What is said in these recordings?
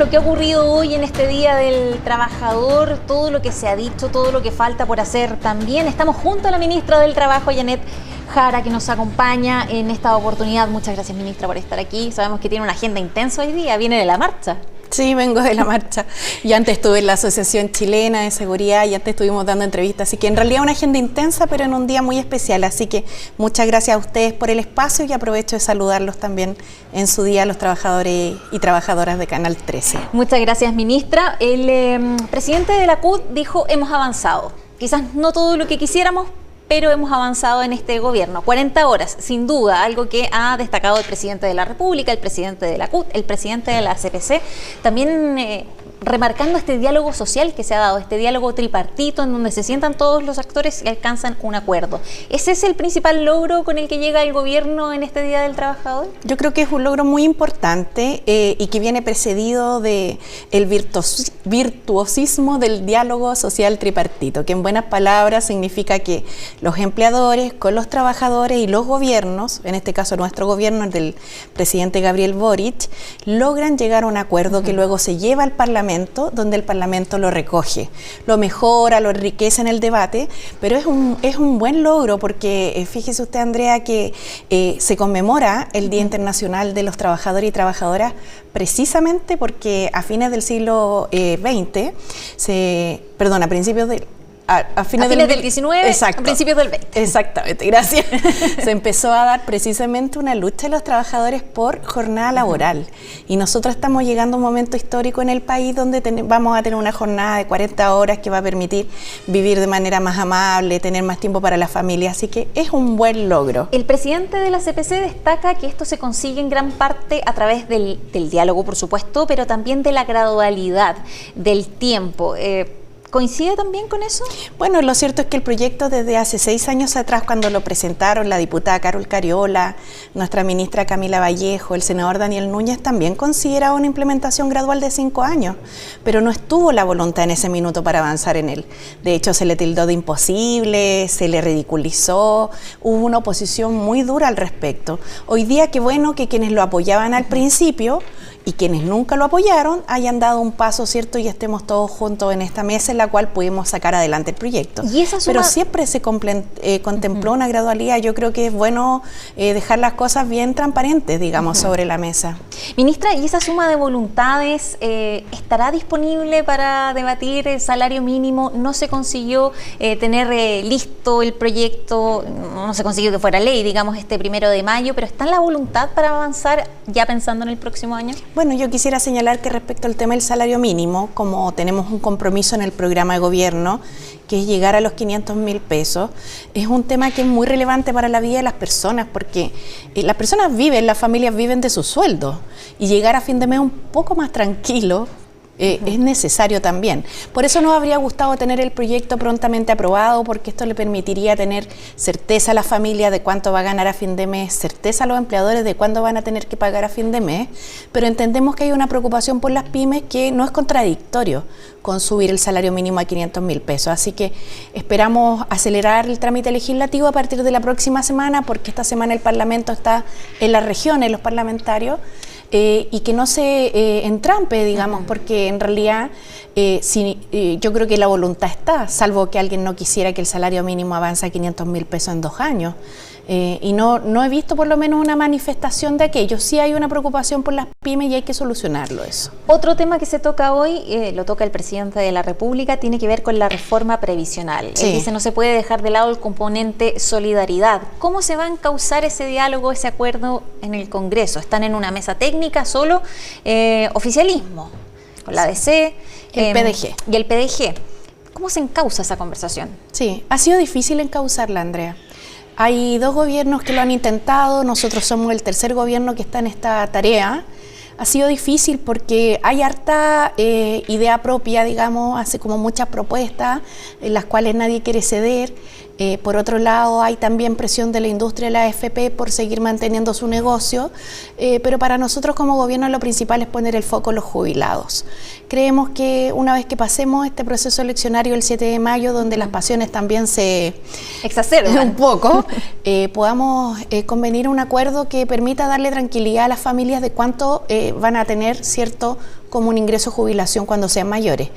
lo que ha ocurrido hoy en este Día del Trabajador, todo lo que se ha dicho, todo lo que falta por hacer también. Estamos junto a la ministra del Trabajo, Janet Jara, que nos acompaña en esta oportunidad. Muchas gracias, ministra, por estar aquí. Sabemos que tiene una agenda intensa hoy día, viene de la marcha. Sí, vengo de la marcha. Y antes estuve en la Asociación Chilena de Seguridad y antes estuvimos dando entrevistas. Así que en realidad una agenda intensa, pero en un día muy especial. Así que muchas gracias a ustedes por el espacio y aprovecho de saludarlos también en su día a los trabajadores y trabajadoras de Canal 13. Muchas gracias, ministra. El presidente de la CUT dijo, hemos avanzado. Quizás no todo lo que quisiéramos, pero hemos avanzado en este gobierno. 40 horas, sin duda, algo que ha destacado el presidente de la República, el presidente de la CUT, el presidente de la CPC, también remarcando este diálogo social que se ha dado, este diálogo tripartito en donde se sientan todos los actores y alcanzan un acuerdo. ¿Ese es el principal logro con el que llega el gobierno en este Día del Trabajador? Yo creo que es un logro muy importante y que viene precedido del virtuosismo del diálogo social tripartito, que en buenas palabras significa que los empleadores con los trabajadores y los gobiernos, en este caso nuestro gobierno, el del presidente Gabriel Boric, logran llegar a un acuerdo que luego se lleva al Parlamento, donde el Parlamento lo recoge, lo mejora, lo enriquece en el debate, pero es un buen logro porque fíjese usted, Andrea, que se conmemora el Día Internacional de los Trabajadores y Trabajadoras precisamente porque a fines del siglo XX, a principios del a fines del 19, exacto, a principios del 20. Exactamente, gracias. Se empezó a dar precisamente una lucha de los trabajadores por jornada laboral. Y nosotros estamos llegando a un momento histórico en el país donde vamos a tener una jornada de 40 horas que va a permitir vivir de manera más amable, tener más tiempo para la familia. Así que es un buen logro. El presidente de la CPC destaca que esto se consigue en gran parte a través del diálogo, por supuesto, pero también de la gradualidad, del tiempo. ¿Coincide también con eso? Bueno, lo cierto es que el proyecto desde hace 6 años atrás, cuando lo presentaron la diputada Carol Cariola, nuestra ministra Camila Vallejo, el senador Daniel Núñez, también consideraba una implementación gradual de 5 años, pero no estuvo la voluntad en ese minuto para avanzar en él. De hecho, se le tildó de imposible, se le ridiculizó, hubo una oposición muy dura al respecto. Hoy día, qué bueno que quienes lo apoyaban al principio y quienes nunca lo apoyaron hayan dado un paso, ¿cierto? Y estemos todos juntos en esta mesa en la cual pudimos sacar adelante el proyecto. ¿Y esa suma? Pero siempre se contempló una gradualidad. Yo creo que es bueno dejar las cosas bien transparentes, digamos, sobre la mesa. Ministra, ¿y esa suma de voluntades estará disponible para debatir el salario mínimo? ¿No se consiguió tener listo el proyecto? No se consiguió que fuera ley, digamos, este 1 de mayo, pero ¿está en la voluntad para avanzar ya pensando en el próximo año? Bueno, yo quisiera señalar que respecto al tema del salario mínimo, como tenemos un compromiso en el programa de gobierno, que es llegar a los 500.000 pesos, es un tema que es muy relevante para la vida de las personas, porque las personas las familias viven de su sueldo, y llegar a fin de mes un poco más tranquilo, es necesario también. Por eso nos habría gustado tener el proyecto prontamente aprobado, porque esto le permitiría tener certeza a la familia de cuánto va a ganar a fin de mes, certeza a los empleadores de cuándo van a tener que pagar a fin de mes, pero entendemos que hay una preocupación por las pymes que no es contradictorio con subir el salario mínimo a 500.000 pesos. Así que esperamos acelerar el trámite legislativo a partir de la próxima semana, porque esta semana el Parlamento está en las regiones, los parlamentarios, y que no se entrampe, digamos, porque en realidad yo creo que la voluntad está, salvo que alguien no quisiera que el salario mínimo avance a 500.000 pesos en 2 años. Y no he visto por lo menos una manifestación de aquello. Sí hay una preocupación por las pymes y hay que solucionarlo eso. Otro tema que se toca hoy, lo toca el presidente de la República, tiene que ver con la reforma previsional. Sí. Él dice no se puede dejar de lado el componente solidaridad. ¿Cómo se va a encauzar ese diálogo, ese acuerdo en el Congreso? ¿Están en una mesa técnica solo? Oficialismo, con la ADC, el PDG. Y el PDG. ¿Cómo se encauza esa conversación? Sí, ha sido difícil encauzarla, Andrea. Hay 2 gobiernos que lo han intentado, nosotros somos el tercer gobierno que está en esta tarea. Ha sido difícil porque hay harta idea propia, digamos, hace como muchas propuestas en las cuales nadie quiere ceder. Por otro lado, hay también presión de la industria de la AFP por seguir manteniendo su negocio, pero para nosotros como gobierno lo principal es poner el foco en los jubilados. Creemos que una vez que pasemos este proceso eleccionario el 7 de mayo, donde las pasiones también se exacerban un poco, podamos convenir un acuerdo que permita darle tranquilidad a las familias de cuánto van a tener cierto como un ingreso de jubilación cuando sean mayores.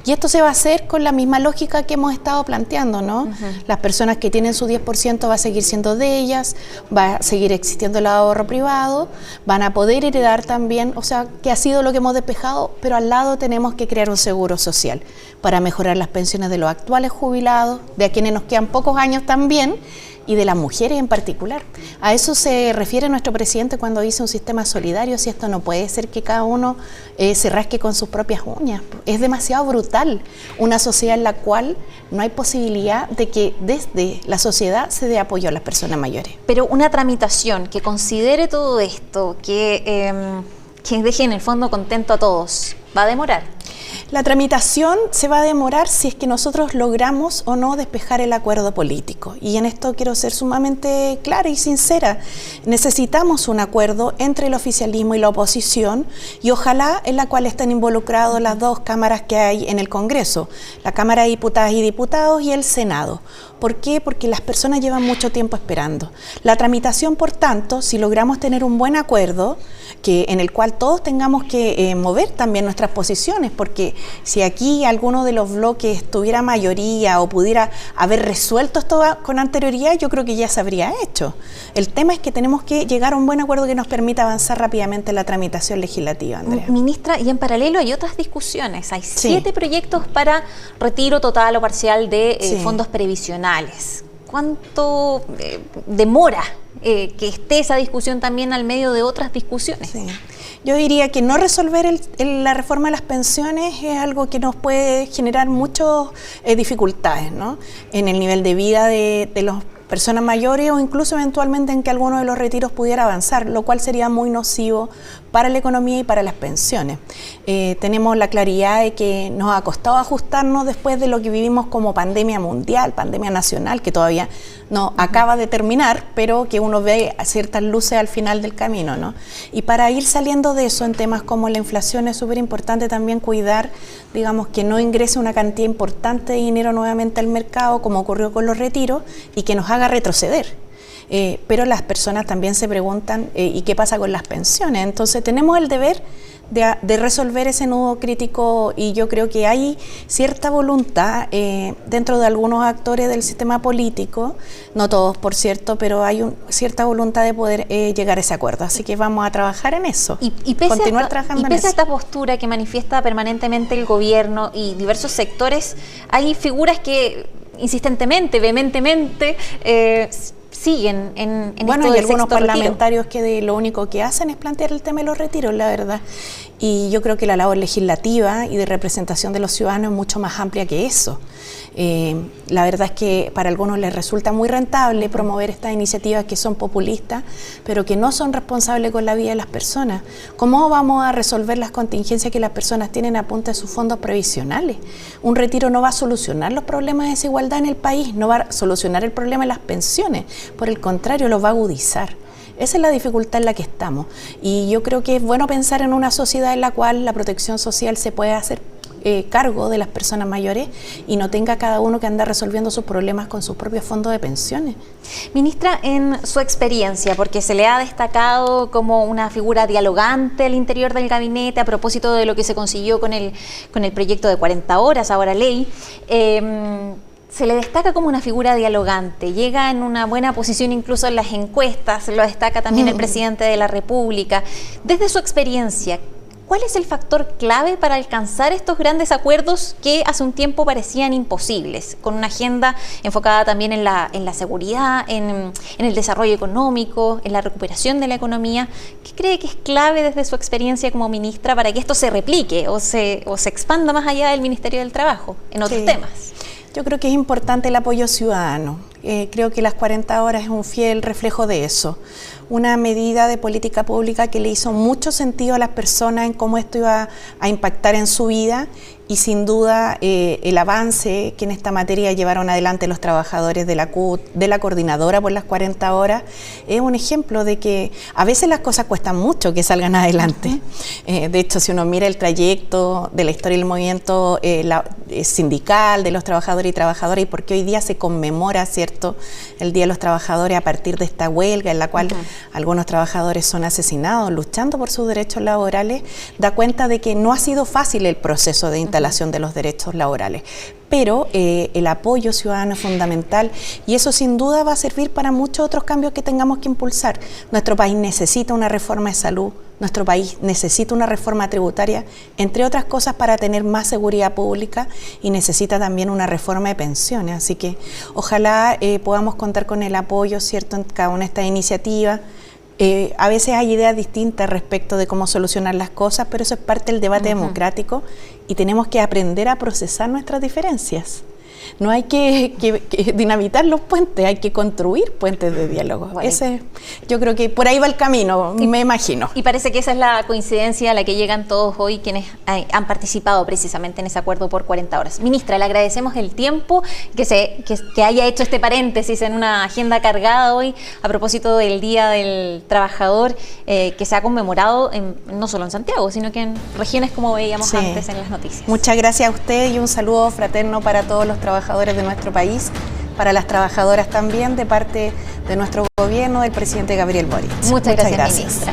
Y esto se va a hacer con la misma lógica que hemos estado planteando, ¿no? Las personas que tienen su 10% va a seguir siendo de ellas, va a seguir existiendo el ahorro privado, van a poder heredar también, o sea, que ha sido lo que hemos despejado, pero al lado tenemos que crear un seguro social para mejorar las pensiones de los actuales jubilados, de a quienes nos quedan pocos años también, y de las mujeres en particular. A eso se refiere nuestro presidente cuando dice un sistema solidario, si esto no puede ser que cada uno se rasque con sus propias uñas. Es demasiado brutal una sociedad en la cual no hay posibilidad de que desde la sociedad se dé apoyo a las personas mayores. Pero una tramitación que considere todo esto, que deje en el fondo contento a todos, ¿va a demorar? La tramitación se va a demorar si es que nosotros logramos o no despejar el acuerdo político. Y en esto quiero ser sumamente clara y sincera. Necesitamos un acuerdo entre el oficialismo y la oposición y ojalá en la cual estén involucrados las dos cámaras que hay en el Congreso, la Cámara de Diputadas y Diputados y el Senado. ¿Por qué? Porque las personas llevan mucho tiempo esperando. La tramitación, por tanto, si logramos tener un buen acuerdo, en el cual todos tengamos que mover también nuestras posiciones, porque si aquí alguno de los bloques tuviera mayoría o pudiera haber resuelto esto con anterioridad, yo creo que ya se habría hecho. El tema es que tenemos que llegar a un buen acuerdo que nos permita avanzar rápidamente en la tramitación legislativa, Andrea. Ministra, y en paralelo hay otras discusiones. Hay 7 proyectos para retiro total o parcial de fondos previsionales. ¿Cuánto demora que esté esa discusión también al medio de otras discusiones? Sí. Yo diría que no resolver la reforma de las pensiones es algo que nos puede generar muchas dificultades, ¿no? En el nivel de vida de las personas mayores o incluso eventualmente en que alguno de los retiros pudiera avanzar, lo cual sería muy nocivo para la economía y para las pensiones. Tenemos la claridad de que nos ha costado ajustarnos después de lo que vivimos como pandemia mundial, pandemia nacional, que todavía no acaba de terminar, pero que uno ve ciertas luces al final del camino, ¿no? Y para ir saliendo de eso en temas como la inflación es súper importante también cuidar, digamos, que no ingrese una cantidad importante de dinero nuevamente al mercado, como ocurrió con los retiros, y que nos haga retroceder. Pero las personas también se preguntan ¿y qué pasa con las pensiones? Entonces tenemos el deber de resolver ese nudo crítico y yo creo que hay cierta voluntad dentro de algunos actores del sistema político, no todos por cierto, pero hay cierta voluntad de poder llegar a ese acuerdo, así que vamos a trabajar en eso, continuar trabajando en eso. Y pese a esta postura que manifiesta permanentemente el gobierno y diversos sectores, hay figuras que insistentemente, vehementemente siguen en bueno, esto hay del algunos sexto parlamentarios que lo único que hacen es plantear el tema de los retiros, la verdad. Y yo creo que la labor legislativa y de representación de los ciudadanos es mucho más amplia que eso. La verdad es que para algunos les resulta muy rentable promover estas iniciativas que son populistas, pero que no son responsables con la vida de las personas. ¿Cómo vamos a resolver las contingencias que las personas tienen a punta de sus fondos previsionales? Un retiro no va a solucionar los problemas de desigualdad en el país, no va a solucionar el problema de las pensiones, por el contrario, los va a agudizar. Esa es la dificultad en la que estamos. Y yo creo que es bueno pensar en una sociedad en la cual la protección social se puede hacer cargo de las personas mayores y no tenga cada uno que andar resolviendo sus problemas con sus propios fondos de pensiones. Ministra, en su experiencia, porque se le ha destacado como una figura dialogante al interior del gabinete a propósito de lo que se consiguió con el proyecto de 40 horas, ahora ley, se le destaca como una figura dialogante, llega en una buena posición incluso en las encuestas, lo destaca también el presidente de la República. Desde su experiencia, ¿cuál es el factor clave para alcanzar estos grandes acuerdos que hace un tiempo parecían imposibles, con una agenda enfocada también en la seguridad, en el desarrollo económico, en la recuperación de la economía? ¿Qué cree que es clave desde su experiencia como ministra para que esto se replique o se expanda más allá del Ministerio del Trabajo en otros temas? Yo creo que es importante el apoyo ciudadano. Creo que las 40 horas es un fiel reflejo de eso. Una medida de política pública que le hizo mucho sentido a las personas en cómo esto iba a impactar en su vida y sin duda el avance que en esta materia llevaron adelante los trabajadores de la CUT, de la coordinadora por las 40 horas, es un ejemplo de que a veces las cosas cuestan mucho que salgan adelante. De hecho, si uno mira el trayecto de la historia del movimiento sindical de los trabajadores y trabajadoras y por qué hoy día se conmemora, ¿cierto?, el Día de los Trabajadores a partir de esta huelga en la cual algunos trabajadores son asesinados luchando por sus derechos laborales, da cuenta de que no ha sido fácil el proceso de instalación de los derechos laborales. Pero el apoyo ciudadano es fundamental y eso sin duda va a servir para muchos otros cambios que tengamos que impulsar. Nuestro país necesita una reforma de salud, nuestro país necesita una reforma tributaria, entre otras cosas para tener más seguridad pública, y necesita también una reforma de pensiones. Así que ojalá podamos contar con el apoyo, ¿cierto?, en cada una de estas iniciativas. A veces hay ideas distintas respecto de cómo solucionar las cosas, pero eso es parte del debate democrático y tenemos que aprender a procesar nuestras diferencias. No hay que dinamitar los puentes, hay que construir puentes de diálogo. Bueno. Yo creo que por ahí va el camino, me imagino. Y parece que esa es la coincidencia a la que llegan todos hoy quienes han participado precisamente en ese acuerdo por 40 horas. Ministra, le agradecemos el tiempo, que haya hecho este paréntesis en una agenda cargada hoy a propósito del Día del Trabajador, que se ha conmemorado no solo en Santiago, sino que en regiones como veíamos antes en las noticias. Muchas gracias a usted y un saludo fraterno para todos los trabajadores de nuestro país, para las trabajadoras también, de parte de nuestro gobierno, del presidente Gabriel Boric. Muchas gracias, ministra.